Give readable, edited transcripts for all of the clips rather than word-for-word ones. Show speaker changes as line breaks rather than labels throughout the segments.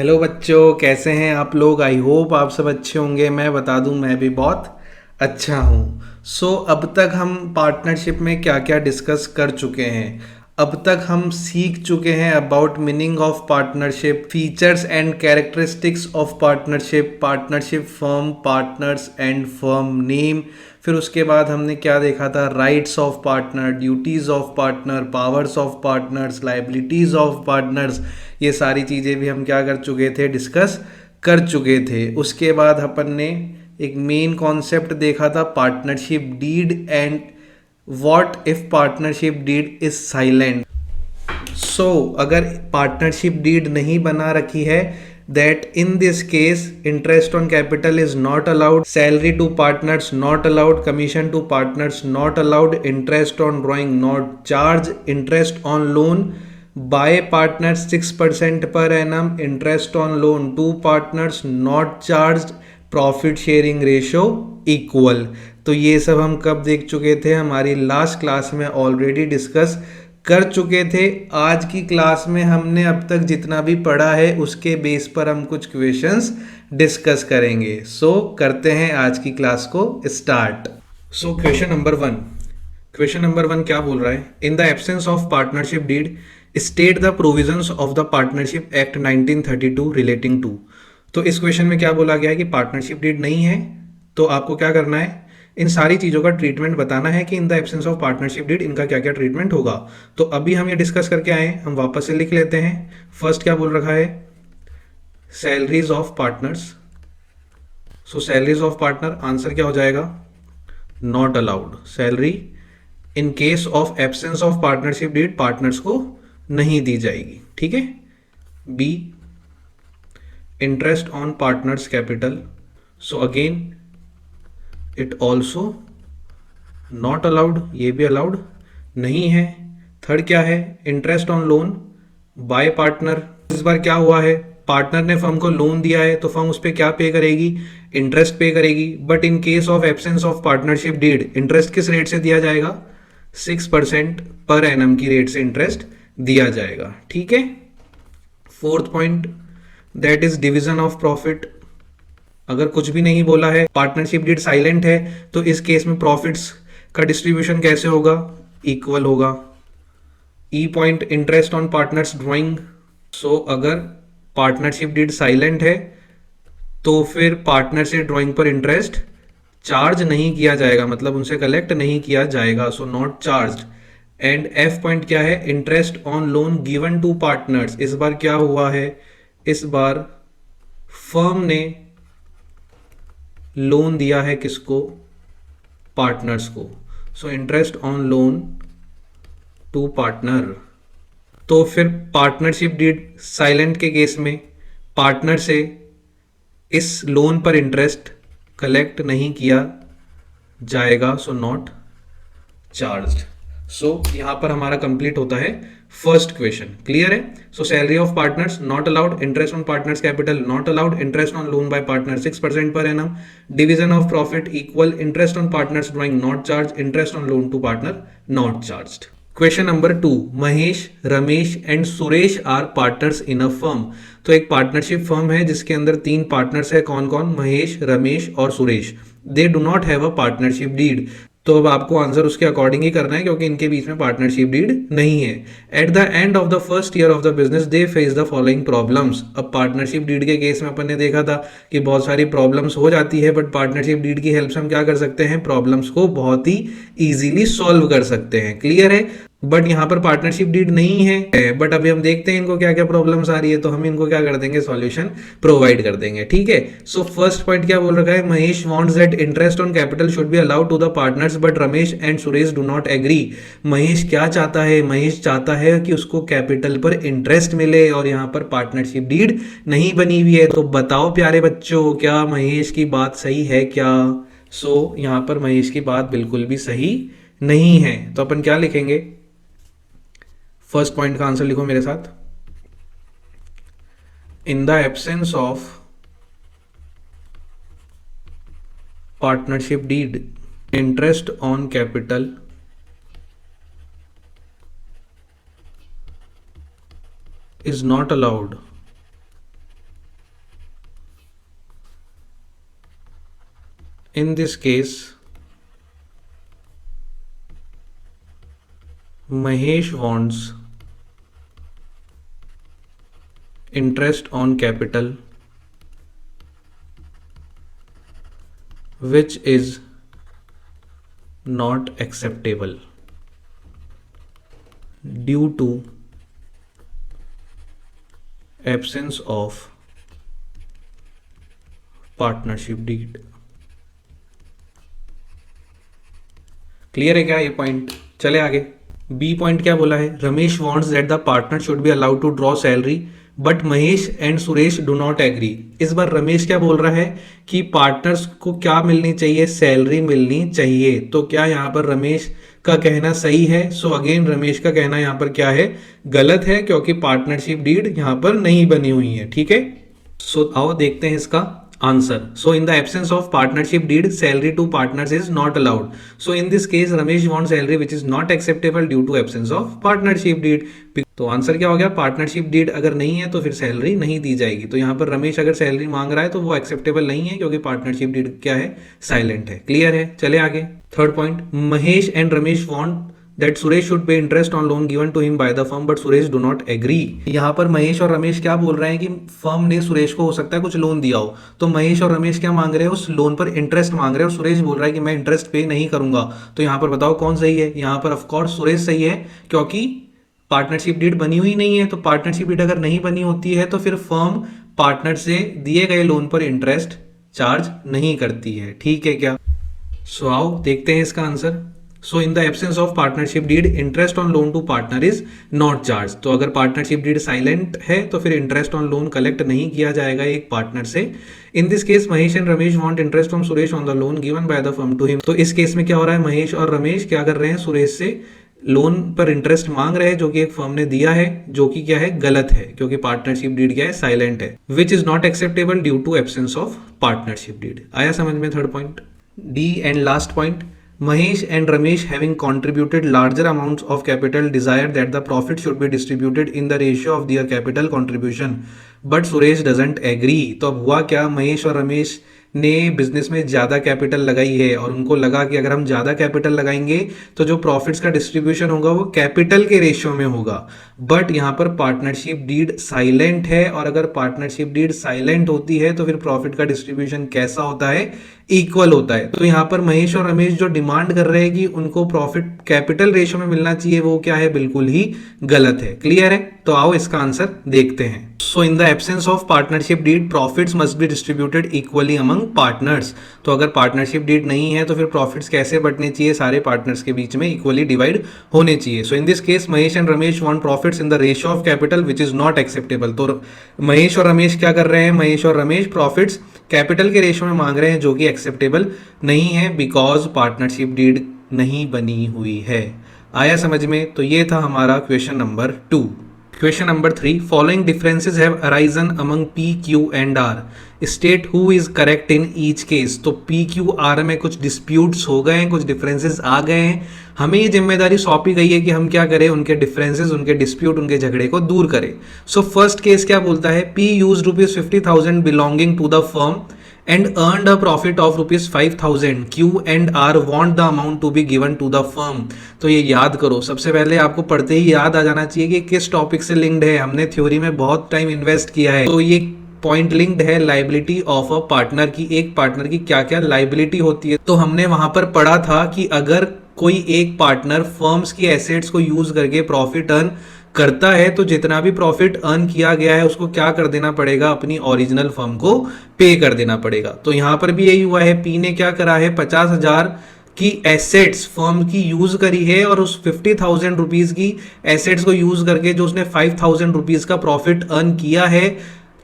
Hello बच्चों, कैसे हैं आप लोग। आई होप आप सब अच्छे होंगे। मैं बता दूं, मैं भी बहुत अच्छा हूं। अब तक हम पार्टनरशिप में क्या क्या डिस्कस कर चुके हैं। अब तक हम सीख चुके हैं about meaning of partnership, features and characteristics of partnership, partnership firm, partners and firm name. फिर उसके बाद हमने क्या देखा था, rights of partner, duties of partner, powers of partners, liabilities of partners. ये सारी चीज़ें भी हम क्या कर चुके थे, डिस्कस कर चुके थे। उसके बाद अपन ने एक मेन कॉन्सेप्ट देखा था, partnership deed and what if partnership deed is silent. अगर पार्टनरशिप डीड नहीं बना रखी है, that in this case interest on capital is not allowed, salary to partners not allowed, commission to partners not allowed, interest on drawing not charged, interest on loan by partners 6% per annum, interest on loan to partners not charged, profit sharing ratio equal. तो ये सब हम कब देख चुके थे, हमारी last class में ऑलरेडी डिस्कस कर चुके थे। आज की क्लास में हमने अब तक जितना भी पढ़ा है उसके बेस पर हम कुछ क्वेश्चंस डिस्कस करेंगे। करते हैं आज की क्लास को स्टार्ट। क्वेश्चन नंबर वन क्या बोल रहा है, in the absence of partnership deed state the provisions of the partnership act 1932 relating to. तो इस क्वेश्चन में क्या बोला गया है कि पार्टनरशिप डीड नहीं है, तो आपको क्या करना है, इन सारी चीज़ों का ट्रीटमेंट बताना है कि in the absence of partnership deed इनका क्या क्या ट्रीटमेंट होगा। तो अभी हम ये डिस्कस करके आए, हम वापस से लिख लेते हैं। फर्स्ट क्या बोल रखा है, salaries of partners. Salaries of partner, answer क्या हो जाएगा, not allowed. Salary in case of absence of partnership deed partners को नहीं दी जाएगी, ठीक है। B, interest on partners capital, so again it also not allowed, ये भी अलाउड नहीं है। थर्ड क्या है, interest on loan by partner. इस बार क्या हुआ है, पार्टनर ने फर्म को लोन दिया है तो फर्म उस पर क्या पे करेगी, इंटरेस्ट पे करेगी। But in case of absence of partnership deed interest किस रेट से दिया जाएगा, 6% पर एनम की रेट से इंटरेस्ट दिया जाएगा, ठीक है। Fourth point, that is division of profit. अगर कुछ भी नहीं बोला है, पार्टनरशिप डीड साइलेंट है, तो इस केस में प्रॉफिट्स का डिस्ट्रीब्यूशन कैसे होगा, इक्वल होगा। ई point, interest on partners drawing. अगर पार्टनरशिप डीड साइलेंट है तो फिर पार्टनर से ड्रॉइंग पर इंटरेस्ट चार्ज नहीं किया जाएगा, मतलब उनसे कलेक्ट नहीं किया जाएगा, so not charged. And F point क्या है, interest on loan given to partners. इस बार क्या हुआ है, इस बार फर्म ने लोन दिया है किसको, पार्टनर्स को। Interest on loan to partner. तो फिर पार्टनरशिप डीड साइलेंट के केस में पार्टनर से इस लोन पर इंटरेस्ट कलेक्ट नहीं किया जाएगा, सो नॉट चार्ज्ड। यहां पर हमारा कंप्लीट होता है फर्स्ट क्वेश्चन। क्लियर है। Salary of partners not allowed, interest on partners capital not allowed, interest on loan by partner 6% per annum, division of profit equal, interest on partners drawing not charge, interest on loan to partner not charged. Question number 2, Mahesh, Ramesh and Suresh are partners in a firm. तो एक partnership firm है जिसके अंदर 3 partners है, कौन कौन, महेश, रमेश और Suresh. They do not have a partnership deed. तो अब आपको आंसर उसके अकॉर्डिंग ही करना है क्योंकि इनके बीच में पार्टनरशिप डीड नहीं है। At the end of the first year of the business they face the following problems. अब पार्टनरशिप डीड के केस में अपन ने देखा था कि बहुत सारी प्रॉब्लम्स हो जाती है, बट पार्टनरशिप डीड की हेल्प से हम क्या कर सकते हैं, प्रॉब्लम्स को बहुत ही इजीली सॉल्व कर सकते हैं। क्लियर है। बट यहाँ पर पार्टनरशिप डीड नहीं है, बट अभी हम देखते हैं इनको क्या क्या प्रॉब्लम्स आ रही है, तो हम इनको क्या कर देंगे, सॉल्यूशन प्रोवाइड कर देंगे, ठीक है। फर्स्ट पॉइंट क्या बोल रखा है, Mahesh wants that interest on capital should be allowed to the partners but Ramesh and Suresh do not agree. Mahesh क्या चाहता है, महेश चाहता है कि उसको कैपिटल पर इंटरेस्ट मिले और यहाँ पर पार्टनरशिप डीड नहीं बनी हुई है। तो बताओ प्यारे बच्चों, क्या महेश की बात सही है क्या। यहाँ पर महेश की बात बिल्कुल भी सही नहीं है, तो अपन क्या लिखेंगे, फर्स्ट पॉइंट का आंसर लिखो मेरे साथ, in the absence of partnership deed interest on capital is not allowed In this case, Mahesh wants interest on capital which is not acceptable due to absence of partnership deed. Clear है क्या ये point? चले आगे। B point क्या बोला है? Ramesh wants that the partner should be allowed to draw salary but Mahesh and Suresh do not agree. इस बार रमेश क्या बोल रहा है कि पार्टनर्स को क्या मिलनी चाहिए? सैलरी मिलनी चाहिए। तो क्या यहाँ पर रमेश का कहना सही है? सो अगेन रमेश का कहना यहाँ पर क्या है? गलत है, क्योंकि पार्टनरशिप डीड यहाँ पर नहीं बनी हुई है। ठीक है, सो आओ देखते हैं इसका answer. So in the absence of partnership deed, salary to partners is not allowed. So in this case Ramesh wants salary which is not acceptable due to absence of partnership deed. तो answer क्या हो गया? Partnership deed अगर नहीं है तो फिर salary नहीं दी जाएगी। तो यहाँ पर रमेश अगर सैलरी मांग रहा है तो वो एक्सेप्टेबल नहीं है, क्योंकि पार्टनरशिप डीड क्या है? साइलेंट है। क्लियर है? चले आगे। Third point, Mahesh and Ramesh want that Suresh should pay interest on loan given to him by the firm but Suresh do not agree. यहाँ पर महेश और रमेश क्या बोल रहे हैं कि फर्म ने सुरेश को हो सकता है कुछ लोन दिया हो, तो महेश और रमेश क्या मांग रहे हैं? उस लोन पर इंटरेस्ट मांग रहे हैं, और सुरेश बोल रहा है कि मैं इंटरेस्ट पे नहीं करूंगा। तो यहाँ पर बताओ कौन सही है? यहाँ पर ऑफकोर्स सुरेश सही है, क्योंकि पार्टनरशिप डीड बनी हुई नहीं है। तो पार्टनरशिप डीड अगर नहीं बनी होती है तो फिर फर्म पार्टनर से दिए गए लोन पर इंटरेस्ट चार्ज नहीं करती है। ठीक है क्या? सो आओ देखते हैं इसका answer. So in the absence of partnership deed interest on loan to partner is not charge. तो अगर पार्टनरशिप डीड साइलेंट है तो फिर इंटरेस्ट ऑन लोन कलेक्ट नहीं किया जाएगा एक पार्टनर से। In this case Mahesh and Ramesh want interest from Suresh on the loan given by the firm to him. तो इस केस में क्या हो रहा है? महेश और रमेश क्या कर रहे हैं? सुरेश से लोन पर इंटरेस्ट मांग रहे हैं जो कि एक फर्म ने दिया है, जो कि क्या है? गलत है, क्योंकि पार्टनरशिप डीड क्या है? साइलेंट है। Which is not acceptable due to absence of partnership deed. आया समझ में? Third point. D and last point, Mahesh and Ramesh having contributed larger amounts of capital desired that the profit should be distributed in the ratio of their capital contribution but Suresh doesn't agree. तो अब हुआ क्या? महेश और रमेश ने business में ज़्यादा capital लगाई है और उनको लगा कि अगर हम ज़्यादा कैपिटल लगाएंगे तो जो प्रॉफिट्स का डिस्ट्रीब्यूशन होगा वो कैपिटल के रेशियो में होगा। बट यहाँ पर पार्टनरशिप डीड साइलेंट है, और अगर पार्टनरशिप डीड साइलेंट होती है तो फिर प्रॉफिट का डिस्ट्रीब्यूशन कैसा होता है? इक्वल होता है। तो यहाँ पर महेश और रमेश जो डिमांड कर रहे हैं कि उनको प्रॉफिट कैपिटल रेशियो में मिलना चाहिए, वो क्या है? बिल्कुल ही गलत है। क्लियर है? तो आओ इसका आंसर देखते हैं। So in the absence of partnership deed profits must be distributed equally among partners. तो अगर पार्टनरशिप डीड नहीं है तो फिर प्रॉफिट्स कैसे बंटने चाहिए? सारे पार्टनर्स के बीच में इक्वली डिवाइड होने चाहिए। So in this case Mahesh and Ramesh want profits in the ratio of capital which is not acceptable. तो महेश और रमेश क्या कर रहे हैं? महेश और रमेश प्रॉफिट्स कैपिटल के रेशियो में मांग रहे हैं, जो कि एक्सेप्टेबल नहीं है, बिकॉज पार्टनरशिप डीड नहीं बनी हुई है। आया समझ में? तो ये था हमारा question number 2। Question number 3, following differences have arisen among P Q and R, state who is correct in each case. तो पी क्यू आर में कुछ डिस्प्यूट्स हो गए हैं, कुछ डिफरेंसेस आ गए हैं, हमें ये जिम्मेदारी सौंपी गई है कि हम क्या करें? उनके डिफरेंसेस, उनके डिस्प्यूट, उनके झगड़े को दूर करें। सो फर्स्ट केस क्या बोलता है? P used ₹50,000 belonging to the firm and earned a profit of ₹5,000. Q and R want the amount to be given to the firm. तो ये याद करो, सबसे पहले आपको पढ़ते ही याद आ जाना चाहिए कि किस टॉपिक से लिंक्ड है। हमने थ्योरी में बहुत टाइम इन्वेस्ट किया है। तो ये पॉइंट लिंक्ड है लाइबिलिटी ऑफ अ पार्टनर की। एक पार्टनर की क्या क्या लाइबिलिटी होती है, तो हमने वहां पर पढ़ा था कि अगर कोई एक पार्टनर फर्म्स की एसेट्स को यूज करके प्रॉफिट अर्न करता है तो जितना भी प्रॉफिट अर्न किया गया है उसको क्या कर देना पड़ेगा? अपनी ओरिजिनल फर्म को पे कर देना पड़ेगा। तो यहां पर भी यही हुआ है। पी ने क्या करा है? 50,000 की एसेट्स फर्म की यूज करी है, और उस 50,000 रुपीज की एसेट्स को यूज करके जो उसने 5,000 रुपीज का प्रॉफिट अर्न किया है,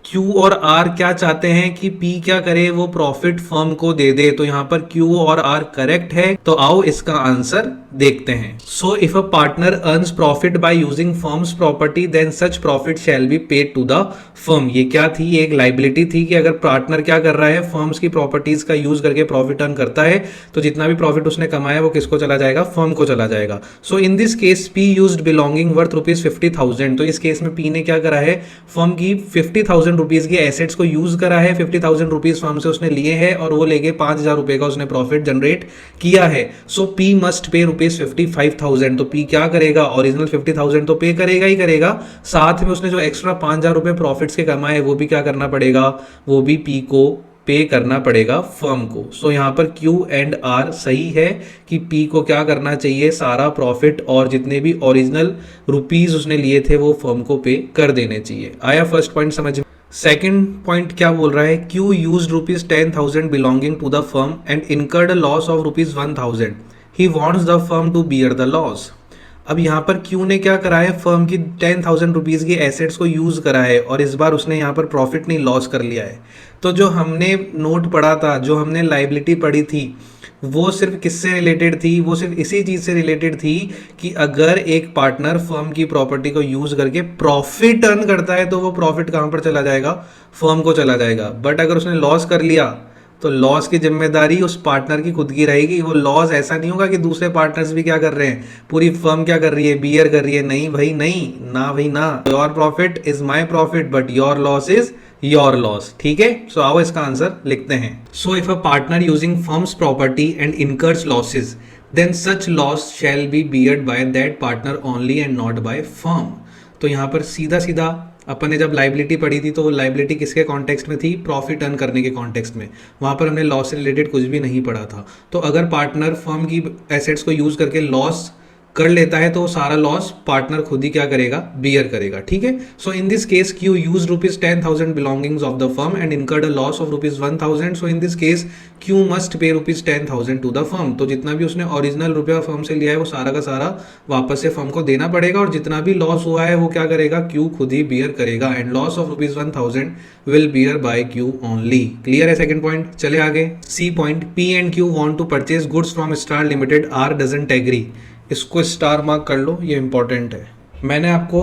क्यू और आर क्या चाहते हैं कि पी क्या करे? वो प्रॉफिट फर्म को दे दे। तो यहां पर क्यू और आर करेक्ट है। तो आओ इसका आंसर देखते हैं। So if a partner earns profit by using firm's property then such profit shall be paid to the firm. ये क्या थी? एक लाइबिलिटी थी कि अगर पार्टनर क्या कर रहा है? फर्म्स की प्रॉपर्टीज का यूज करके प्रॉफिट अर्न करता है तो जितना भी प्रॉफिट उसने कमाया वो किसको चला जाएगा? फर्म को चला जाएगा। So in this case P used belonging worth ₹50,000। तो इस केस में पी ने क्या करा है? फर्म की 50,000 रुपीज़ की एसेट्स को यूज़ करा है, 50,000 रुपीज़ फर्म से उसने लिए हैं और वो लेके 5,000 रुपये का उसने प्रॉफिट जनरेट किया है। सो पी मस्ट पे रुपीज़ 55,000। तो पी क्या करेगा, ओरिजिनल 50,000 तो पे करेगा ही करेगा, साथ में उसने जो एक्स्ट्रा 5,000 रुपये प्रॉफिट्स के कमाए वो भी क्या करना पड़ेगा, वो भी पी को पे करना पड़ेगा फर्म को। सो यहाँ पर क्यू एंड आर सही है कि पी को क्या करना चाहिए, सारा प्रॉफिट और जितने भी ओरिजिनल रुपीज उसने लिए थे वो फर्म को पे कर देने चाहिए। आया फर्स्ट पॉइंट समझ में। सेकेंड पॉइंट क्या बोल रहा है, Q use rupees 10,000 belonging to the firm and incurred a loss of rupees 1,000। He wants the firm to bear the loss. अब यहाँ पर क्यू ने क्या करा है, फर्म की 10,000 रुपीज़ की एसेट्स को यूज़ करा है और इस बार उसने यहाँ पर प्रॉफिट नहीं लॉस कर लिया है। तो जो हमने नोट पढ़ा था, जो हमने लाइबिलिटी पढ़ी थी, वो सिर्फ किससे रिलेटेड थी, वो सिर्फ इसी चीज़ से रिलेटेड थी कि अगर एक पार्टनर फर्म की प्रॉपर्टी को यूज़ करके प्रॉफिट अर्न करता है तो वो प्रॉफिट कहाँ पर चला जाएगा, फर्म को चला जाएगा। बट अगर उसने लॉस कर लिया तो लॉस की जिम्मेदारी उस पार्टनर की खुद की रहेगी। वो लॉस ऐसा नहीं होगा कि दूसरे पार्टनर्स भी क्या कर रहे हैं, पूरी फर्म क्या कर रही है, बियर कर रही है। नहीं भाई नहीं, ना भाई ना। Your profit is my profit but your loss is your loss. ठीक है, सो आओ इसका आंसर लिखते हैं। So if a partner using firm's property and incurs losses then such loss shall be beared by that partner only and not by firm. तो यहाँ पर सीधा सीधा अपन ने जब लाइबिलिटी पढ़ी थी तो वो लाइबिलिटी किसके कॉन्टेक्स्ट में थी, प्रॉफिट अर्न करने के कॉन्टेक्स्ट में। वहाँ पर हमने लॉस से रिलेटेड कुछ भी नहीं पढ़ा था। तो अगर पार्टनर फर्म की एसेट्स को यूज़ करके लॉस कर लेता है तो सारा लॉस पार्टनर खुद ही क्या करेगा, बियर करेगा। ठीक है, so in this case Q use rupees 10,000 belongings of the firm and incurred a loss of rupees 1,000। So in this case Q must pay rupees 10,000 to the firm. तो जितना भी उसने ओरिजिनल रुपया फर्म से लिया है वो सारा का सारा वापस से फर्म को देना पड़ेगा और जितना भी लॉस हुआ है वो क्या करेगा, क्यू खुद ही बियर करेगा and loss of rupees 1,000 will bear by Q only. Clear है सेकंड पॉइंट। चले आगे। C point, P and Q want to purchase goods from Star Limited, R doesn't agree. इसको स्टार मार्क कर लो, ये इंपॉर्टेंट है। मैंने आपको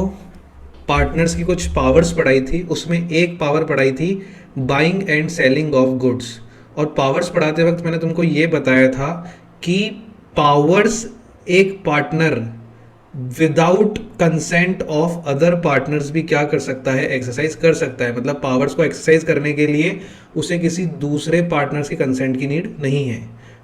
पार्टनर्स की कुछ पावर्स पढ़ाई थी, उसमें एक पावर पढ़ाई थी buying and selling of goods. और पावर्स पढ़ाते वक्त मैंने तुमको ये बताया था कि पावर्स एक partner without consent of other partners भी क्या कर सकता है, एक्सरसाइज कर सकता है। मतलब पावर्स को एक्सरसाइज करने के लिए उसे किसी दूसरे पार्टनर्स की कंसेंट की नीड नहीं है।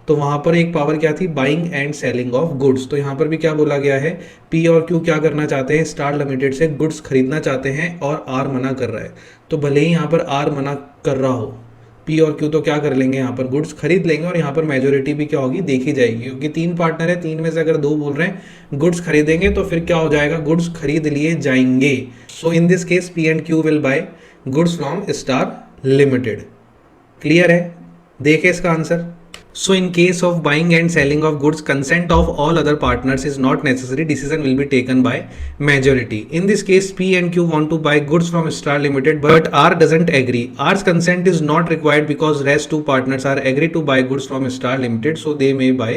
तो वहां पर एक पावर क्या थी, buying and selling of goods. तो यहाँ पर भी क्या बोला गया है, पी और क्यू क्या करना चाहते हैं, स्टार लिमिटेड से गुड्स खरीदना चाहते हैं और आर मना कर रहा है। तो भले ही यहाँ पर आर मना कर रहा हो, पी और क्यू तो क्या कर लेंगे, यहाँ पर गुड्स खरीद लेंगे और यहाँ पर मेजोरिटी भी क्या होगी, देखी जाएगी। क्योंकि 3 पार्टनर है, 3 में से अगर 2 बोल रहे हैं गुड्स खरीदेंगे तो फिर क्या हो जाएगा, गुड्स खरीद लिए जाएंगे। So in this case P and Q will buy goods from Star Limited. Clear है, देखे इसका answer. So in case of buying and selling of goods, consent of all other partners is not necessary. Decision will be taken by majority. In this case, P and Q want to buy goods from Star Limited, but R doesn't agree. R's consent is not required because rest 2 partners are agreed to buy goods from Star Limited, so they may buy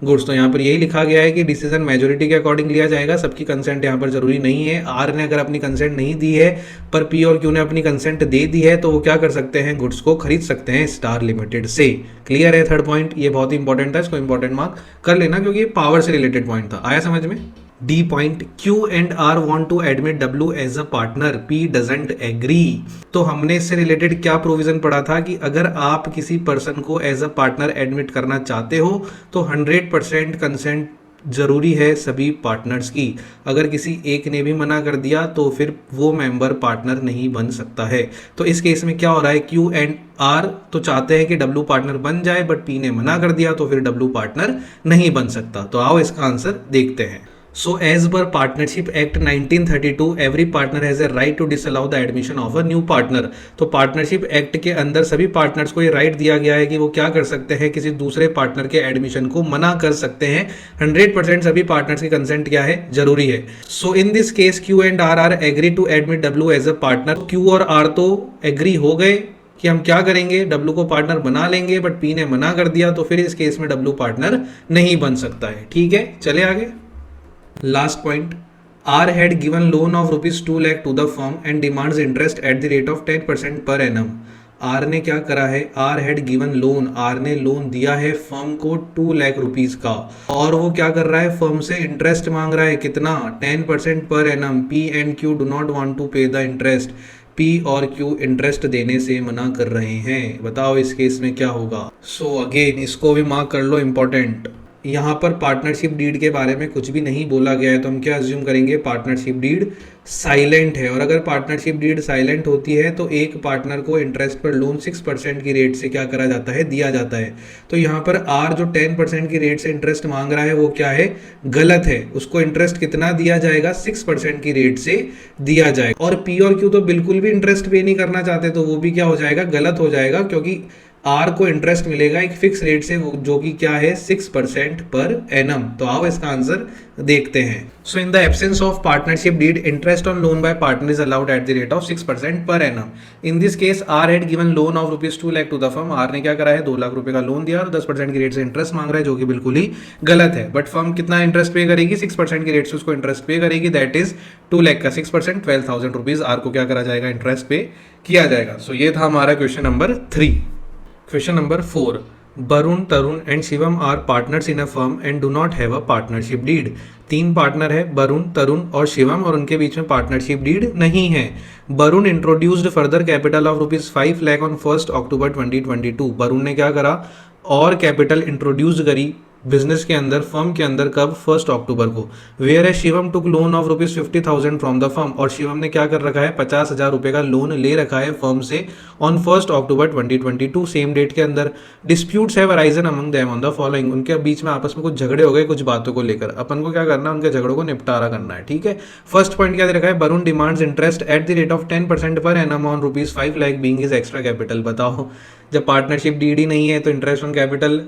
goods. तो यहाँ पर यही लिखा गया है कि decision majority के according लिया जाएगा, सबकी कंसेंट यहाँ पर जरूरी नहीं है। आर ने अगर अपनी कंसेंट नहीं दी है पर पी और क्यू ने अपनी कंसेंट दे दी है तो वो क्या कर सकते हैं, गुड्स को खरीद सकते हैं स्टार लिमिटेड से। क्लियर है थर्ड पॉइंट, ये बहुत ही इंपॉर्टेंट था, इसको इंपॉर्टेंट मार्क कर लेना क्योंकि ये पावर से रिलेटेड पॉइंट था। आया समझ में। D point, Q and R want to admit W as a partner, P doesn't agree. तो हमने इससे रिलेटेड क्या प्रोविजन पढ़ा था कि अगर आप किसी पर्सन को एज अ पार्टनर एडमिट करना चाहते हो तो 100% कंसेंट जरूरी है सभी पार्टनर्स की। अगर किसी एक ने भी मना कर दिया तो फिर वो मेंबर पार्टनर नहीं बन सकता है। तो इस केस में क्या हो रहा है, क्यू एंड आर तो चाहते हैं कि डब्ल्यू पार्टनर बन जाए बट पी ने मना कर दिया तो फिर डब्ल्यू पार्टनर नहीं बन सकता। तो आओ इसका आंसर देखते हैं। So as per Partnership Act 1932, every partner has a right to disallow the admission of a new partner। तो पार्टनरशिप एक्ट के अंदर सभी पार्टनर्स को ये राइट दिया गया है कि वो क्या कर सकते हैं, किसी दूसरे पार्टनर के एडमिशन को मना कर सकते हैं। 100% सभी पार्टनर्स की कंसेंट क्या है, जरूरी है। So in this case Q and R R agree to admit W as a partner. Q और आर तो एग्री हो गए कि हम क्या करेंगे, डब्ल्यू को पार्टनर बना लेंगे, बट पी ने मना कर दिया तो फिर इस केस में डब्ल्यू पार्टनर नहीं बन सकता है। ठीक है, चले आगे। Last point, R had given loan of rupees 2 lakh to the firm and demands interest at the rate of 10% per annum। R ने क्या करा है, R had given loan, R ने लोन दिया है फर्म को 2 लाख रुपीज का और वो क्या कर रहा है, फर्म से इंटरेस्ट मांग रहा है कितना, 10% per annum. P and Q do not want to pay the interest। P और क्यू इंटरेस्ट देने से मना कर रहे हैं, बताओ इस केस में क्या होगा। सो अगेन इसको भी मार्क कर लो इम्पोर्टेंट। यहाँ पर पार्टनरशिप डीड के बारे में कुछ भी नहीं बोला गया है, तो हम क्या अज्यूम करेंगे, पार्टनरशिप डीड साइलेंट है। और अगर पार्टनरशिप डीड साइलेंट होती है तो एक पार्टनर को इंटरेस्ट पर लोन 6% की रेट से क्या करा जाता है, दिया जाता है। तो यहाँ पर आर जो 10% की रेट से इंटरेस्ट मांग रहा है वो क्या है, गलत है। उसको इंटरेस्ट कितना दिया जाएगा, 6% की रेट से दिया जाएगा। और पी और क्यू तो बिल्कुल भी इंटरेस्ट पे नहीं करना चाहते, तो वो भी क्या हो जाएगा, गलत हो जाएगा, क्योंकि आर को इंटरेस्ट मिलेगा एक फिक्स रेट से, जो कि क्या है 6% पर एनम। तो आओ इसका आंसर देखते हैं। So in the absence of partnership deed, interest on loan by partner is allowed at the rate of 6% per annum. In this case R had given loan of ₹2 lakh to the firm. R ने क्या करा है, 2 लाख रुपए का loan दिया और 10% की rate से इंटरेस्ट मांग रहा है, जो कि बिल्कुल ही गलत है। बट फर्म कितना इंटरेस्ट पे करेगी, 6% की रेट से उसको इंटरेस्ट पे करेगी, दैट इज 2 लाख का 6%, 12,000 रुपीज आर को क्या करा जाएगा, इंटरेस्ट पे किया जाएगा। सो ये था हमारा question number 3। Question number 4. Barun, Tarun and Shivam are partners in a firm and do not have a partnership deed. 3 partner है, वरुण, तरुण और शिवम, और उनके बीच में पार्टनरशिप डीड नहीं है। Varun introduced further capital of ₹5 lakh on 1 अक्टूबर 2022। वरुण ने क्या करा, और कैपिटल इंट्रोड्यूस करी बिजनेस के अंदर, फर्म के अंदर, कब, 1 अक्टूबर को। वेयर है Shivam took loan of ₹50,000 from the firm, और शिवम ने क्या कर रखा है, 50,000 रुपए का लोन ले रखा है फर्म से ऑन 1 अक्टूबर 2022, सेम डेट के अंदर। Disputes have arisen among them on the following, उनके बीच में आपस में कुछ झगड़े हो गए कुछ बातों को लेकर। अपन को क्या करना है, उनके झगड़ों को निपटारा करना है, ठीक है। फर्स्ट पॉइंट क्या दे रखा है, Varun demands interest eight the rate of 10% per annum on ₹5 lakh being his extra capital. बताओ, जब पार्टनरशिप डीड ही नहीं है तो इंटरेस्ट ऑन कैपिटल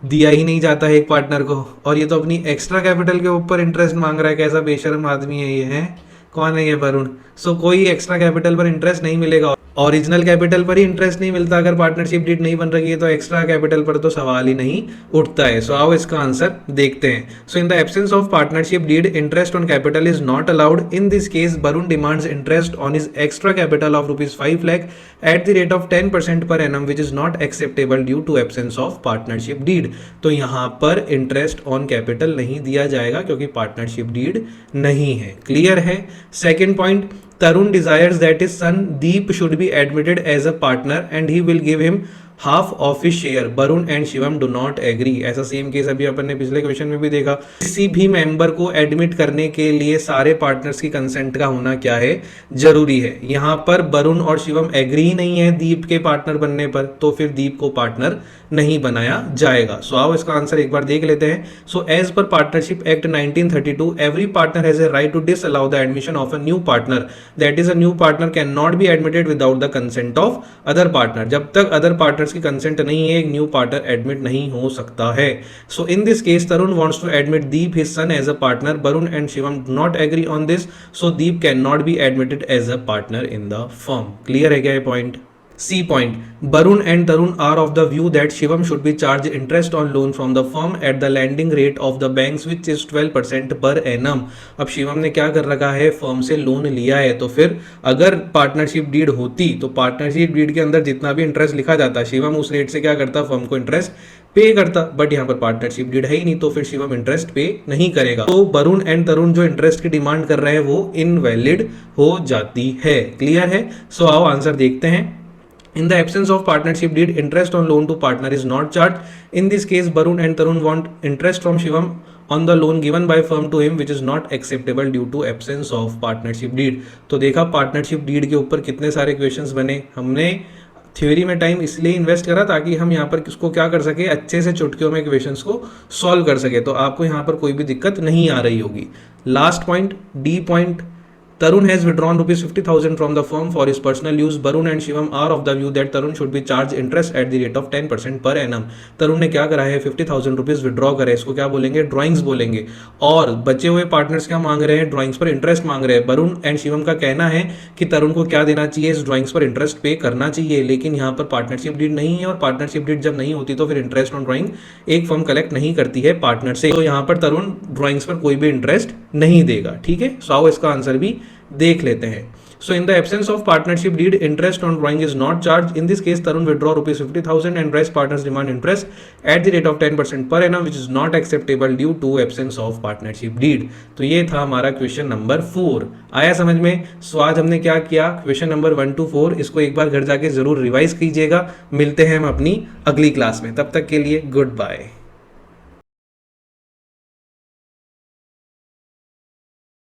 दिया ही नहीं जाता है एक पार्टनर को, और ये तो अपनी एक्स्ट्रा कैपिटल के ऊपर इंटरेस्ट मांग रहा है। कैसा बेशर्म आदमी है ये, है कौन है ये, वरुण। सो कोई एक्स्ट्रा कैपिटल पर इंटरेस्ट नहीं मिलेगा, ओरिजिनल कैपिटल पर ही इंटरेस्ट नहीं मिलता। अगर पार्टनरशिप डीड नहीं बन रही है तो एक्स्ट्रा कैपिटल पर तो सवाल ही नहीं उठता है। सो आओ इसका आंसर देखते हैं। So in the absence of partnership deed, interest on capital is not allowed. In this case Varun demands interest on his extra capital of ₹5 lakh at the rate of 10% per annum, which is not acceptable due to absence of partnership deed. तो यहाँ पर interest on capital नहीं दिया जाएगा क्योंकि partnership deed नहीं है। Clear है। Second point, Tarun desires that his son Deep should be admitted as a partner and he will give him half of his share. Barun and Shivam do not agree. ऐसा same case अभी अपन ने पिछले question में भी देखा। किसी भी member को एडमिट करने के लिए सारे पार्टनर्स की कंसेंट का होना क्या है, जरूरी है। यहाँ पर वरुण और शिवम एग्री नहीं है दीप के पार्टनर बनने पर, तो फिर दीप को पार्टनर नहीं बनाया जाएगा। सो आओ इसका आंसर एक बार देख लेते हैं। So as per partnership act 1932, every partner has a right to disallow the admission of a new partner, that is a new partner can not be admitted without the consent of other partner. जब तक other partners की consent नहीं है, एक new partner admit नहीं हो सकता है। So in this case Tarun wants to admit Deep his son as a partner, Varun and Shivam do not agree on this, so Deep can not be admitted as a partner in the firm. Clear है क्या ये point. C point, Barun and Tarun are of the view that Shivam should be charged interest on loan from the firm at the lending rate of the banks which is 12% per annum। अब शिवम ने क्या कर रखा है, firm से loan लिया है, तो फिर अगर पार्टनरशिप डीड होती तो पार्टनरशिप डीड के अंदर जितना भी इंटरेस्ट लिखा जाता, शिवम उस रेट से क्या करता, फर्म को इंटरेस्ट पे करता। बट यहाँ पर पार्टनरशिप डीड है ही नहीं, तो फिर शिवम इंटरेस्ट पे नहीं करेगा। तो वरुण एंड तरुण जो इंटरेस्ट की डिमांड कर रहे हैं वो इनवैलिड हो जाती है। क्लियर है। सो आओ आंसर देखते हैं। In the absence of partnership deed, interest on loan to partner is not charged. In this case, Barun and Tarun want interest from Shivam on the loan given by firm to him, which is not acceptable due to absence of partnership deed. तो देखा partnership deed के ऊपर कितने सारे questions बने। हमने theory में time इसलिए इन्वेस्ट करा ताकि हम यहाँ पर किसको क्या कर सके, अच्छे से चुटकियों में क्वेश्चंस को सॉल्व कर सके। तो आपको यहाँ पर कोई भी दिक्कत नहीं आ रही होगी। Last point, D point, Tarun has withdrawn ₹50,000 from the firm for his personal use. Barun and Shivam are of the view that Tarun should be charged interest at the rate of 10% per annum. तरुण ने क्या करा है, ₹50,000 withdraw करे, इसको क्या बोलेंगे, drawings बोलेंगे। और बचे हुए पार्टनर्स क्या मांग रहे हैं, ड्रॉइंग्स पर इंटरेस्ट मांग रहे हैं। वरुण एंड शिवम का कहना है कि तरुण को क्या देना चाहिए, इस ड्रॉइंग्स पर इंटरेस्ट पे करना चाहिए। लेकिन यहाँ पर पार्टनरशिप डीड नहीं है, और पार्टनरशिप डीड जब नहीं होती तो फिर इंटरेस्ट ऑन ड्रॉइंग एक फर्म कलेक्ट नहीं करती है पार्टनर से। तो यहाँ पर तरुण ड्रॉइंग्स पर कोई भी इंटरेस्ट नहीं देगा। ठीक है। सो आओ इसका आंसर भी देख लेते हैं। So in the absence of partnership deed, interest on drawing is not charged. In this case, Tarun withdraw rupees 50,000 and rest partners demand interest at the rate of 10% per annum, which is not acceptable due to absence of partnership deed. तो ये था हमारा question number 4. आया समझ में? सो आज हमने क्या किया, क्वेश्चन नंबर 1 to 4 इसको एक बार घर जाके जरूर रिवाइज कीजिएगा. मिलते हैं हम अपनी अगली क्लास में, तब तक के लिए गुड बाय.